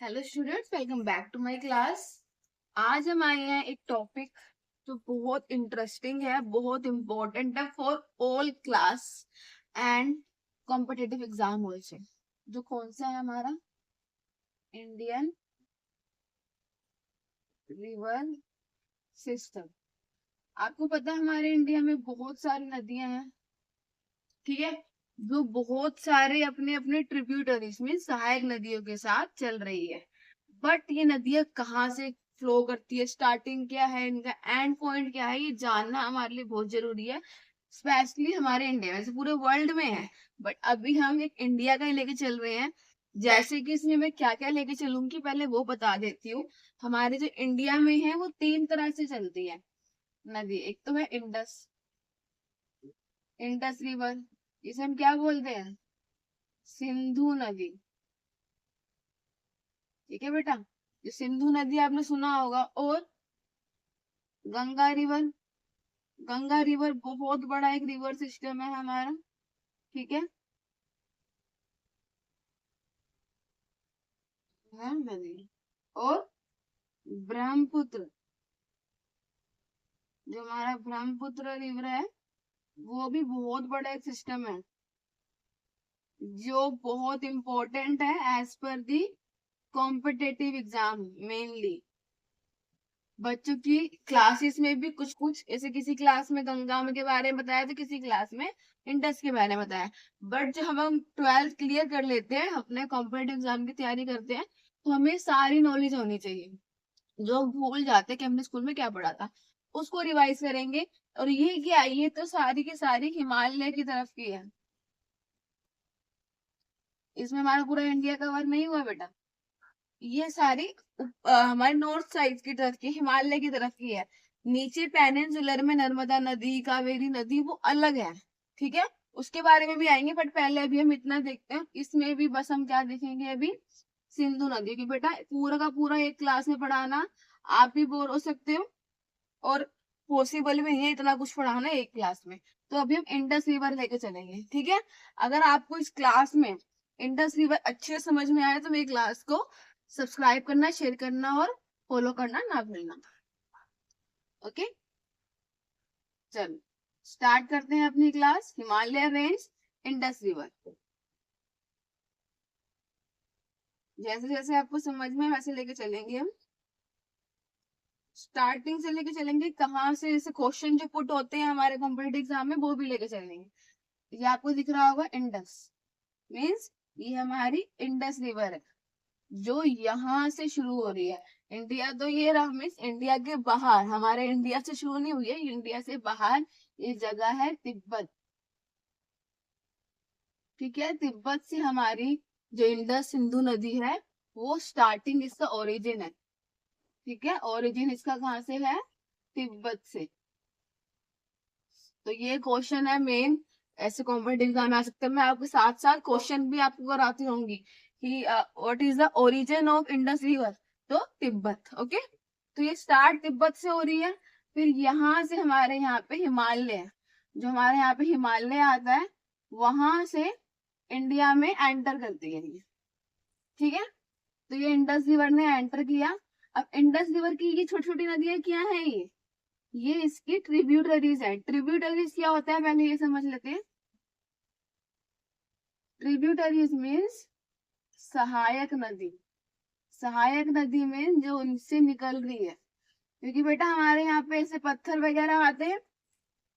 Hello students, welcome back to my class. आज हम आए हैं एक टॉपिक जो बहुत इंटरेस्टिंग है, बहुत इम्पोर्टेंट है for all class and competitive exam also. जो कौन सा है हमारा इंडियन रिवर सिस्टम। आपको पता है हमारे इंडिया में बहुत सारी नदियां हैं, ठीक है, जो बहुत सारे अपने अपने ट्रिब्यूटरीज में सहायक नदियों के साथ चल रही है। बट ये नदियां कहाँ से फ्लो करती है, स्टार्टिंग क्या है, इनका एंड पॉइंट क्या है, ये जानना हमारे लिए बहुत जरूरी है। स्पेशली हमारे इंडिया में से पूरे वर्ल्ड में है, बट अभी हम एक इंडिया का ही लेके चल रहे हैं। जैसे कि इसमें मैं क्या क्या लेके चलूंगी पहले वो बता देती हूँ। हमारे जो इंडिया में है वो तीन तरह से चलती है नदी। एक तो है इंडस, इंडस रिवर, इसे हम क्या बोलते हैं, सिंधु नदी। ठीक है बेटा, ये सिंधु नदी आपने सुना होगा। और गंगा रिवर, गंगा रिवर बहुत बड़ा एक रिवर सिस्टम है हमारा, ठीक है। नदी और ब्रह्मपुत्र, जो हमारा ब्रह्मपुत्र रिवर है वो भी बहुत बड़ा एक सिस्टम है जो बहुत इंपॉर्टेंट है एज पर दी कॉम्पिटेटिव एग्जाम मेनली। बच्चों की क्लासेस में भी कुछ कुछ ऐसे, किसी क्लास में गंगा में के बारे में बताया तो किसी क्लास में इंडस के बारे में बताया। बट जब हम 12th क्लियर कर लेते हैं, अपने कॉम्पिटेटिव एग्जाम की तैयारी करते हैं, तो हमें सारी नॉलेज होनी चाहिए। जो हम भूल जाते हैं कि हमने स्कूल में क्या पढ़ा था, उसको रिवाइज करेंगे। और ये क्या है, ये तो सारी की सारी हिमालय की तरफ की है। इसमें हमारा पूरा इंडिया कवर नहीं हुआ बेटा। ये सारी हमारे नॉर्थ साइड की तरफ की, हिमालय की तरफ की है। नीचे पेनिनसुलर में नर्मदा नदी, कावेरी नदी वो अलग है, ठीक है। उसके बारे में भी आएंगे, बट पहले अभी हम इतना देखते हैं। इसमें भी बस हम क्या देखेंगे अभी, सिंधु नदी की। बेटा पूरा का पूरा एक क्लास में पढ़ाना आप भी बोर हो सकते हो, और पॉसिबल भी नहीं है इतना कुछ पढ़ाना एक क्लास में। तो अभी हम इंडस रिवर लेके चलेंगे, ठीक है। अगर आपको इस क्लास में इंडस रिवर अच्छे से समझ में आए तो मेरी क्लास को सब्सक्राइब करना, शेयर करना और फॉलो करना ना भूलना। ओके, चलो स्टार्ट करते हैं अपनी class. Himalaya range, Indus river. जैसे जैसे आपको समझ में वैसे लेके चलेंगे हम। स्टार्टिंग से लेके चलेंगे, कहाँ से जैसे क्वेश्चन जो पुट होते हैं हमारे कॉम्पिटेटिव एग्जाम में वो भी लेके चलेंगे। ये आपको दिख रहा होगा इंडस, मीन्स ये हमारी इंडस रिवर है जो यहाँ से शुरू हो रही है। इंडिया तो ये रहा, मीन्स इंडिया के बाहर, हमारे इंडिया से शुरू नहीं हुई है, इंडिया से बाहर ये जगह है तिब्बत। ठीक है, तिब्बत से हमारी जो इंडस सिंधु नदी है वो स्टार्टिंग, इसका ओरिजिन है। ठीक है, ओरिजिन इसका कहाँ से है, तिब्बत से। तो ये क्वेश्चन है मेन, ऐसे कॉम्पिटेटिव एग्जाम में आ सकते हैं। मैं आपके साथ साथ क्वेश्चन भी आपको कराती रहूंगी कि what is the origin of Indus river. तो तिब्बत, ओके। तो ये स्टार्ट तिब्बत से हो रही है। फिर यहाँ से हमारे यहाँ पे हिमालय है, जो हमारे यहाँ पे हिमालय आता है वहां से इंडिया में एंटर करती है ये, ठीक है। तो ये इंडस रिवर ने एंटर किया। अब इंडस रिवर की ये छोटी छोटी नदियां क्या है, ये इसकी ट्रिब्यूटरीज है। ट्रिब्यूटरीज क्या होता है पहले ये समझ लेते हैं। ट्रिब्यूटरीज मीन्स सहायक नदी। सहायक नदी में जो उनसे निकल रही है, क्योंकि बेटा हमारे यहाँ पे ऐसे पत्थर वगैरह आते हैं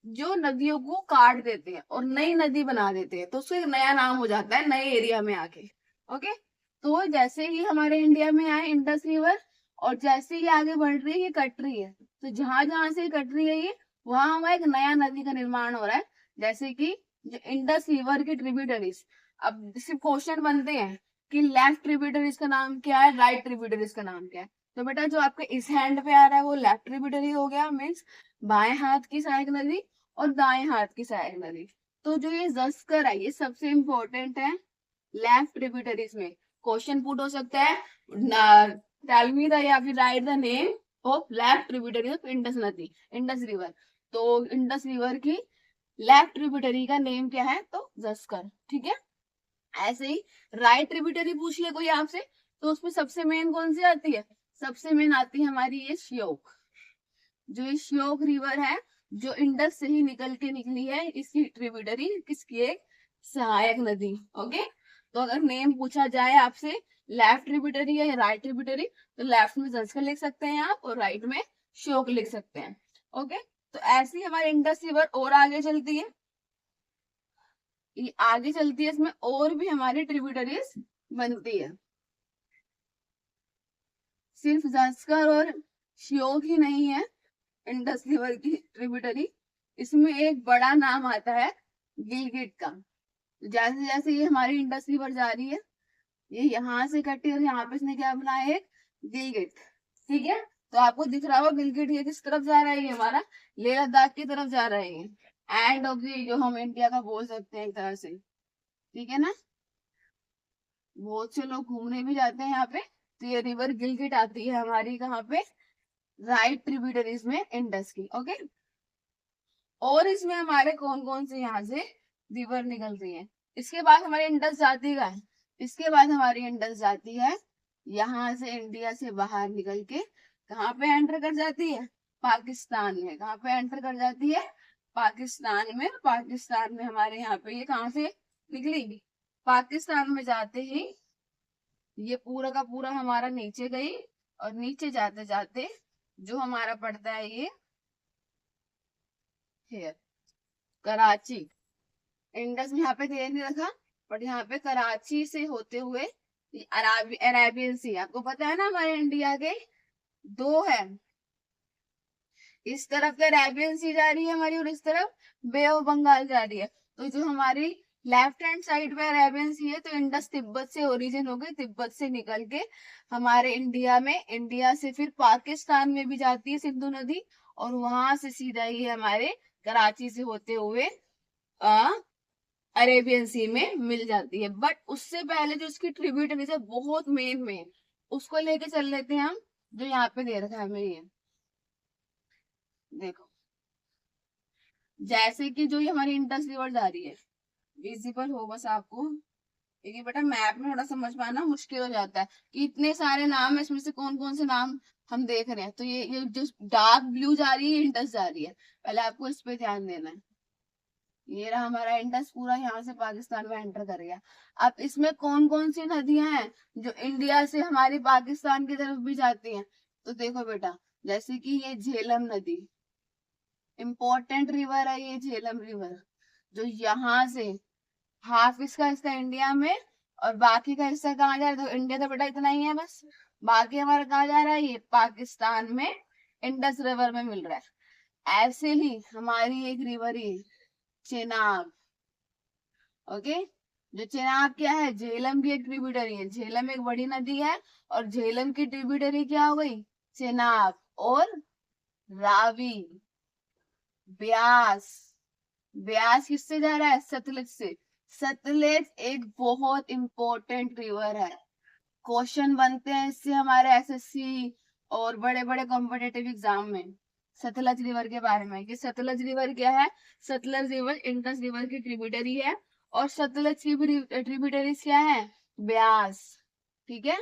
जो नदियों को काट देते हैं और नई नदी बना देते हैं, तो उसको एक नया नाम हो जाता है नए एरिया में आके। ओके, तो जैसे ही हमारे इंडिया में आए इंडस रिवर, और जैसे ही आगे बढ़ रही है ये कट रही है, तो जहां जहां से कट रही है ये, वहां हमारा एक नया नदी का निर्माण हो रहा है। जैसे कि जो इंडस रिवर की ट्रिब्यूटरीज, अब सिर्फ क्वेश्चन बनते हैं कि लेफ्ट ट्रिब्यूटरीज का नाम क्या है, राइट ट्रिब्यूटरीज का नाम क्या है। तो बेटा जो आपके इस हैंड पे आ रहा है वो लेफ्ट ट्रिब्यूटरी हो गया, मीन्स बाएं हाथ की सहायक नदी, और दाएं हाथ की सहायक नदी। तो जो ये जस्कर है ये सबसे इंपॉर्टेंट है लेफ्ट ट्रिब्यूटरीज में। क्वेश्चन पुट हो सकता है, टेल मी द या फिर right the name of left tributary of Indus नदी, इंडस रिवर। तो इंडस रिवर की लेफ्ट ट्रिब्यूटरी का नेम क्या है, तो जस्कर, ठीक है। ऐसे ही राइट ट्रिब्यूटरी पूछ ले कोई आपसे, तो उसमें सबसे मेन कौन सी आती है? सबसे मेन आती है हमारी ये श्योक। जो ये श्योक रिवर है, जो इंडस से ही निकल के निकली है, इसकी ट्रिब्यूटरी किसकी? एक सहायक नदी। ओके, तो अगर नेम पूछा जाए आपसे लेफ्ट ट्रिब्यूटरी है या राइट ट्रिब्यूटरी, तो लेफ्ट में जंस्कर लिख सकते हैं आप और राइट में श्योक लिख सकते हैं। ओके, तो ऐसी हमारी इंडस रिवर और आगे चलती है, ये आगे चलती है, इसमें और भी हमारी ट्रिब्यूटरीज बनती है। सिर्फ जंस्कर और श्योक ही नहीं है इंडस रिवर की ट्रिब्यूटरी, इसमें एक बड़ा नाम आता है गिलगिट का। जैसे जैसे ये हमारी इंडस रिवर जा रही है, ये यहाँ से कटी और यहाँ पे इसने क्या बनाया? एक गिलगिट। ठीक है, तो आपको दिख रहा होगा गिलगिट ये किस तरफ जा रहा है? ये हमारा लेह लद्दाख की तरफ जा रहा है, एंड ऑफ द जो हम इंडिया का बोल सकते हैं एक तरह से। ठीक है ना, बहुत से लोग घूमने भी जाते हैं यहाँ पे। तो ये रिवर गिलगिट आती है हमारी कहाँ पे? राइट ट्रिब्यूटरीज में इंडस की। ओके, और इसमें हमारे कौन कौन से यहाँ से रिवर निकल रही है? इसके बाद हमारी इंडस जाती है, इसके बाद हमारी इंडस जाती है यहाँ से, इंडिया से बाहर निकल के कहाँ पे एंटर कर जाती है? पाकिस्तान में। कहाँ पे एंटर कर जाती है? पाकिस्तान में। पाकिस्तान में हमारे यहाँ पे ये कहाँ से निकली? पाकिस्तान में जाते ही ये पूरा का पूरा हमारा नीचे गई, और नीचे जाते जाते जो हमारा पड़ता है ये है कराची। इंडस में यहाँ पे दे नहीं रखा, बट यहाँ पे कराची से होते हुए अरेबियन सी, आपको पता है ना हमारे इंडिया के दो है, इस तरफ तो अरेबियन सी जा रही है हमारी और इस तरफ बे ऑफ बंगाल जा रही है। तो जो हमारी लेफ्ट हैंड साइड पे अरेबियन सी है, तो इंडस तिब्बत से ओरिजिन हो गई, तिब्बत से निकल के हमारे इंडिया में, इंडिया से फिर पाकिस्तान में भी जाती है सिंधु नदी, और वहां से सीधा ही हमारे कराची से होते हुए अरेबियन सी में मिल जाती है। बट उससे पहले जो उसकी ट्रिब्यूटरीज है बहुत मेन उसको लेके चल लेते हैं हम, जो यहाँ पे दे रखा है हमें ये देखो। जैसे कि जो ये हमारी इंडस रिवर जा रही है, विजिबल हो बस आपको, क्योंकि बेटा मैप में थोड़ा समझ पाना मुश्किल हो जाता है कि इतने सारे नाम है, इसमें से कौन कौन से नाम हम देख रहे हैं। तो ये जो डार्क ब्लू जा रही है इंडस जा रही है, पहले आपको इस पे ध्यान देना है। ये रहा हमारा इंडस, पूरा यहाँ से पाकिस्तान में एंटर कर गया। अब इसमें कौन कौन सी नदियां हैं जो इंडिया से हमारी पाकिस्तान की तरफ भी जाती हैं? तो देखो बेटा, जैसे कि ये झेलम नदी, इंपॉर्टेंट रिवर है ये झेलम रिवर, जो यहाँ से हाफ इसका हिस्सा इंडिया में और बाकी का हिस्सा कहाँ जा रहा है? तो इंडिया तो बेटा इतना ही है बस, बाकी हमारा कहाँ जा रहा है? ये पाकिस्तान में इंडस रिवर में मिल रहा है। ऐसे ही हमारी एक रिवर ही चेनाब। ओके, जो चेनाब क्या है? झेलम की एक ट्रिब्यूटरी है, झेलम एक बड़ी नदी है और झेलम की ट्रिब्यूटरी क्या हो गई? चेनाब। और रावी, ब्यास, ब्यास किससे जा रहा है? सतलज से। सतलज एक बहुत इंपॉर्टेंट रिवर है, क्वेश्चन बनते हैं इससे हमारे एसएससी और बड़े बड़े कॉम्पिटेटिव एग्जाम में सतलज रिवर के बारे में। कि सतलज रिवर क्या है? सतलज रिवर इंडस रिवर की ट्रिब्यूटरी है, और सतलज की भी ट्रिब्यूटरीज क्या है? ब्यास। ठीक है,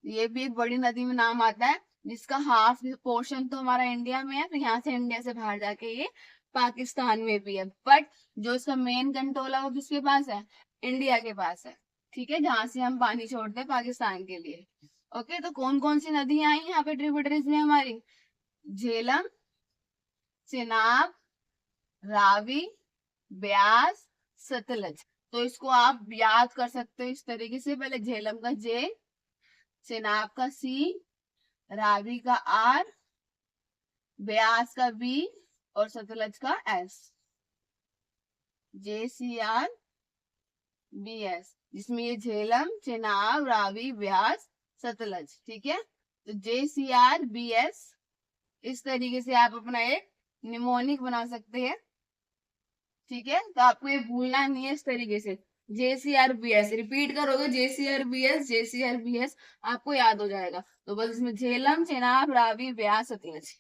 ये भी एक बड़ी नदी में नाम आता है, जिसका हाफ पोर्शन तो हमारा इंडिया में है, तो यहाँ से इंडिया से बाहर जाके ये पाकिस्तान में भी है। बट जो इसका मेन कंट्रोल है वो किसके पास है? इंडिया के पास है। ठीक है, जहां से हम पानी छोड़ते हैं पाकिस्तान के लिए। ओके, तो कौन कौन सी नदियां आई यहाँ पे ट्रिब्यूटरीज में हमारी? झेलम, चेनाब, रावी, ब्यास, सतलज। तो इसको आप याद कर सकते हो इस तरीके से, पहले झेलम का जे, चेनाब का सी, रावी का आर, ब्यास का बी और सतलज का एस। JCR BS, जिसमें ये झेलम, चेनाब, रावी, ब्यास, सतलज। ठीक है, तो JCR BS इस तरीके से आप अपना एक निमोनिक बना सकते हैं। ठीक है, तो आपको ये भूलना नहीं है, इस तरीके से JCR BS रिपीट करोगे, JCR BS JCR BS आपको याद हो जाएगा। तो बस इसमें झेलम, चेनाब, रावी, ब्यास, सतलज,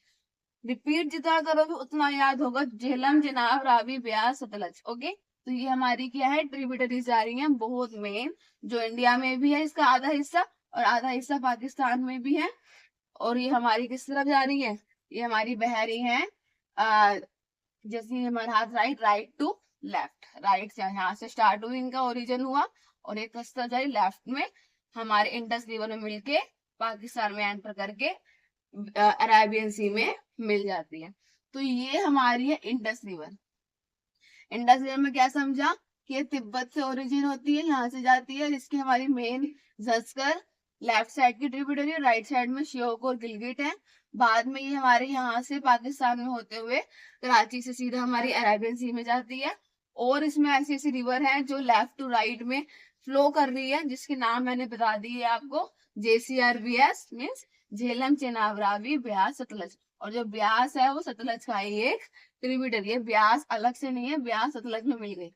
रिपीट जितना करोगे उतना याद होगा। झेलम, चेनाब, रावी, ब्यास, सतलज। ओके, तो ये हमारी क्या है, ट्रिब्यूटरीज जा रही हैं बहुत मेन, जो इंडिया में भी है इसका आधा हिस्सा, और आधा हिस्सा पाकिस्तान में भी है। और ये हमारी किस तरफ जा रही है, ये हमारी बह रही है जैसे हमारा हाथ राइट टू लेफ्ट, राइट से यहाँ से स्टार्ट हुई, इनका ओरिजिन हुआ, और एक कस्ता जाए लेफ्ट में हमारे इंडस रिवर में मिलके पाकिस्तान में एंटर करके अरेबियन सी में मिल जाती है। तो ये हमारी है इंडस रिवर। इंडस रिवर में क्या समझा कि ये तिब्बत से ओरिजिन होती है, यहाँ से जाती है, जिसकी हमारी मेन जस्कर लेफ्ट साइड की ट्रिब्यूटरी, राइट साइड में श्योक और गिलगिट है। बाद में ये हमारे यहाँ से पाकिस्तान में होते हुए कराची से सीधा हमारी अरेबियन सी में जाती है। और इसमें ऐसी ऐसी रिवर है जो लेफ्ट टू राइट में फ्लो कर रही है, जिसके नाम मैंने बता दिए आपको, JCRBS मीन्स झेलम, चेनाब, रावी, ब्यास, सतलज। और जो ब्यास है वो सतलज का ही एक ट्रिब्यूटरी है, ब्यास अलग से नहीं है, ब्यास सतलज में मिल गई।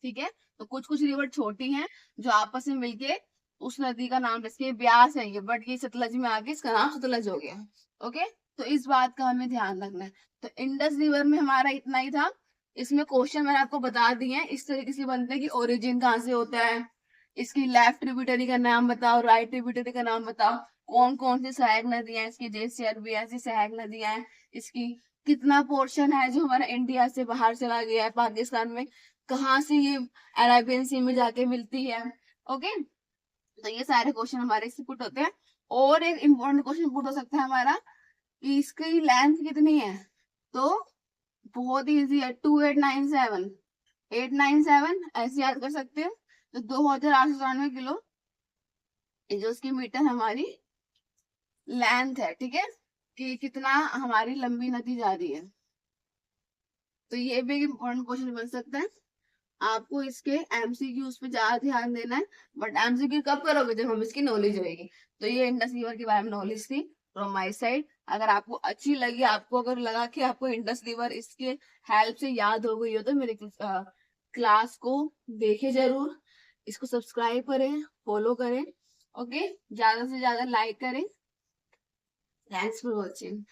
ठीक है, तो कुछ कुछ रिवर छोटी हैं जो आपस में मिलके उस नदी का नाम, जैसे ब्यास है ये, बट ये सतलज में आके इसका नाम सतलज हो गया। ओके, तो इस बात का हमें ध्यान रखना है। तो इंडस रिवर में हमारा इतना ही था। इसमें क्वेश्चन मैंने आपको बता दिए हैं, इस तरीके से बनते हैं कि ओरिजिन कहाँ से होता है, इसकी लेफ्ट ट्रिब्यूटरी का नाम बताओ, राइट ट्रिब्यूटरी का नाम बताओ, कौन कौन सी सहायक नदियां, इसकी JCRBS ऐसी सहायक नदियां हैं, इसकी कितना पोर्शन है जो हमारा इंडिया से बाहर चला गया है पाकिस्तान में, कहाँ से ये अरेबियन सी में जाके मिलती है। ओके, तो ये सारे क्वेश्चन हमारे इससे पुट होते हैं। और एक इम्पोर्टेंट क्वेश्चन पुट हो सकता है हमारा कि इसकी लेंथ कितनी है, तो बहुत इजी है, 2897, 897 ऐसे याद कर सकते हैं। तो 2894 किलो ये जो उसकी मीटर हमारी लेंथ है। ठीक है, कि कितना हमारी लंबी नदी जा रही है। तो ये भी एक इम्पोर्टेंट क्वेश्चन बन सकता है। आपको इसके MCQs पे ज्यादा ध्यान देना है, बट MCQ कब करोगे, जब हम इसकी नॉलेज होगी। तो ये इंडस रिवर के बारे में नॉलेज थी फ्रॉम माय साइड। अगर आपको अच्छी लगी, आपको अगर लगा कि आपको इंडस रिवर इसके हेल्प से याद हो गई हो, तो मेरे क्लास को देखे जरूर, इसको सब्सक्राइब करें, फॉलो करें। ओके, ज्यादा से ज्यादा लाइक करें। Thanks for watching.